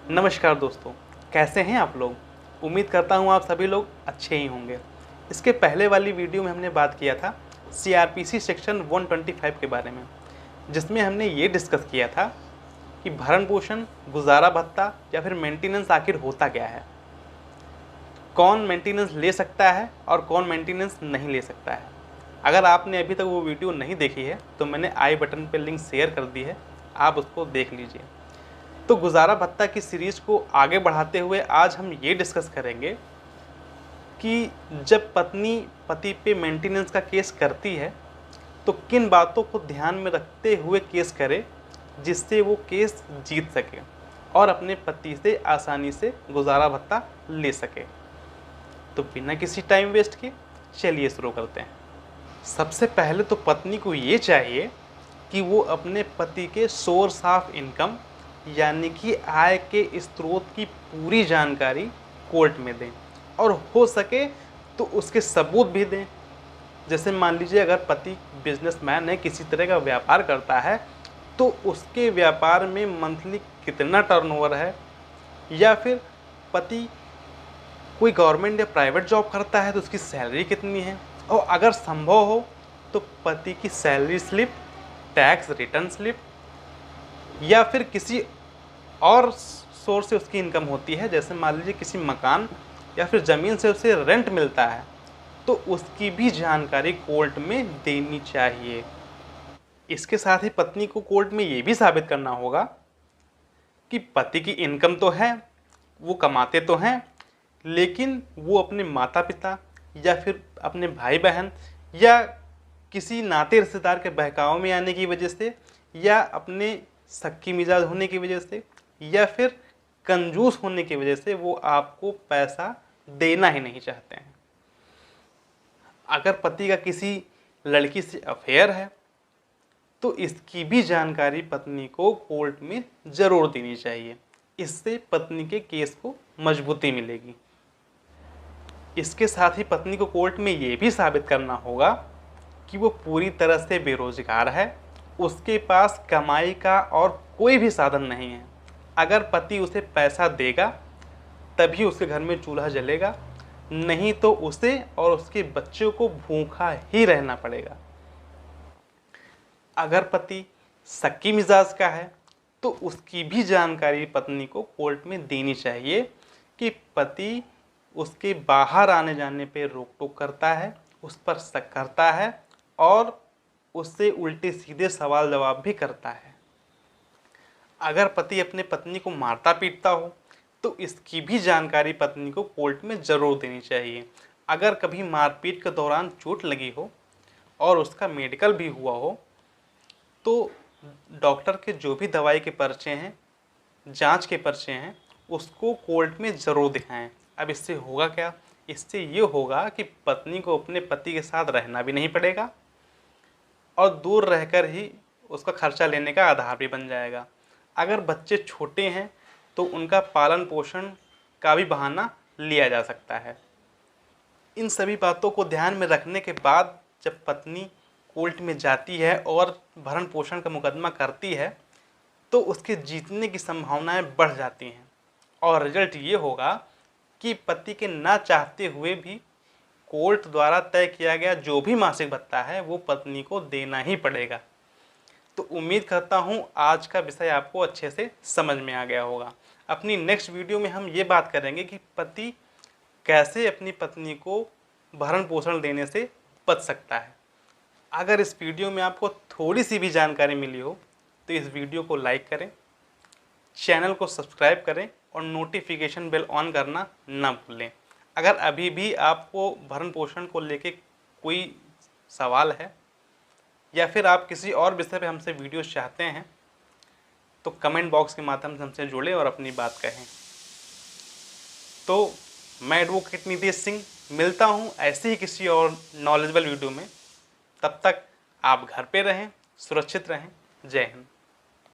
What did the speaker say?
नमस्कार दोस्तों, कैसे हैं आप लोग। उम्मीद करता हूं आप सभी लोग अच्छे ही होंगे। इसके पहले वाली वीडियो में हमने बात किया था सीआरपीसी सेक्शन 125 के बारे में, जिसमें हमने ये डिस्कस किया था कि भरण पोषण, गुजारा भत्ता या फिर मेंटेनेंस आखिर होता क्या है, कौन मेंटेनेंस ले सकता है और कौन मेंटेनेंस नहीं ले सकता है। अगर आपने अभी तक वो वीडियो नहीं देखी है तो मैंने आई बटन पर लिंक शेयर कर दी है, आप उसको देख लीजिए। तो गुजारा भत्ता की सीरीज को आगे बढ़ाते हुए आज हम ये डिस्कस करेंगे कि जब पत्नी पति पे मेंटेनेंस का केस करती है तो किन बातों को ध्यान में रखते हुए केस करे जिससे वो केस जीत सके और अपने पति से आसानी से गुजारा भत्ता ले सके। तो बिना किसी टाइम वेस्ट के चलिए शुरू करते हैं। सबसे पहले तो पत्नी को ये चाहिए कि वो अपने पति के सोर्स ऑफ इनकम यानी कि आय के स्रोत की पूरी जानकारी कोर्ट में दें और हो सके तो उसके सबूत भी दें। जैसे मान लीजिए अगर पति बिजनेसमैन है, किसी तरह का व्यापार करता है, तो उसके व्यापार में मंथली कितना टर्नओवर है, या फिर पति कोई गवर्नमेंट या प्राइवेट जॉब करता है तो उसकी सैलरी कितनी है, और अगर संभव हो तो पति की salary slip, tax return slip, या फिर किसी और सोर्स से उसकी इनकम होती है, जैसे मान लीजिए किसी मकान या फिर ज़मीन से उसे रेंट मिलता है, तो उसकी भी जानकारी कोर्ट में देनी चाहिए। इसके साथ ही पत्नी को कोर्ट में ये भी साबित करना होगा कि पति की इनकम तो है, वो कमाते तो हैं, लेकिन वो अपने माता पिता या फिर अपने भाई बहन या किसी नाते रिश्तेदार के बहकावे में आने की वजह से, या अपने सक्की मिजाज होने की वजह से, या फिर कंजूस होने की वजह से वो आपको पैसा देना ही नहीं चाहते हैं। अगर पति का किसी लड़की से अफेयर है तो इसकी भी जानकारी पत्नी को कोर्ट में ज़रूर देनी चाहिए। इससे पत्नी के केस को मजबूती मिलेगी। इसके साथ ही पत्नी को कोर्ट में ये भी साबित करना होगा कि वो पूरी तरह से बेरोजगार है, उसके पास कमाई का और कोई भी साधन नहीं है। अगर पति उसे पैसा देगा तभी उसके घर में चूल्हा जलेगा, नहीं तो उसे और उसके बच्चों को भूखा ही रहना पड़ेगा। अगर पति सक्की मिजाज का है तो उसकी भी जानकारी पत्नी को कोर्ट में देनी चाहिए कि पति उसके बाहर आने जाने पे रोक टोक करता है, उस पर शक करता है और उससे उल्टे सीधे सवाल जवाब भी करता है। अगर पति अपने पत्नी को मारता पीटता हो तो इसकी भी जानकारी पत्नी को कोर्ट में ज़रूर देनी चाहिए। अगर कभी मारपीट के दौरान चोट लगी हो और उसका मेडिकल भी हुआ हो तो डॉक्टर के जो भी दवाई के पर्चे हैं, जांच के पर्चे हैं, उसको कोर्ट में ज़रूर दिखाएं। अब इससे होगा क्या? इससे ये होगा कि पत्नी को अपने पति के साथ रहना भी नहीं पड़ेगा और दूर रहकर ही उसका खर्चा लेने का आधार भी बन जाएगा। अगर बच्चे छोटे हैं तो उनका पालन पोषण का भी बहाना लिया जा सकता है। इन सभी बातों को ध्यान में रखने के बाद जब पत्नी कोर्ट में जाती है और भरण पोषण का मुकदमा करती है तो उसके जीतने की संभावनाएं बढ़ जाती हैं और रिजल्ट ये होगा कि पति के ना चाहते हुए भी कोर्ट द्वारा तय किया गया जो भी मासिक भत्ता है वो पत्नी को देना ही पड़ेगा। तो उम्मीद करता हूँ आज का विषय आपको अच्छे से समझ में आ गया होगा। अपनी नेक्स्ट वीडियो में हम ये बात करेंगे कि पति कैसे अपनी पत्नी को भरण पोषण देने से बच सकता है। अगर इस वीडियो में आपको थोड़ी सी भी जानकारी मिली हो तो इस वीडियो को लाइक करें, चैनल को सब्सक्राइब करें और नोटिफिकेशन बेल ऑन करना ना भूलें। अगर अभी भी आपको भरण पोषण को लेके कोई सवाल है या फिर आप किसी और विषय पे हमसे वीडियोस चाहते हैं तो कमेंट बॉक्स के माध्यम से हमसे जुड़े और अपनी बात कहें। तो मैं एडवोकेट नितेश सिंह मिलता हूँ ऐसे ही किसी और नॉलेजेबल वीडियो में। तब तक आप घर पे रहें, सुरक्षित रहें। जय हिंद।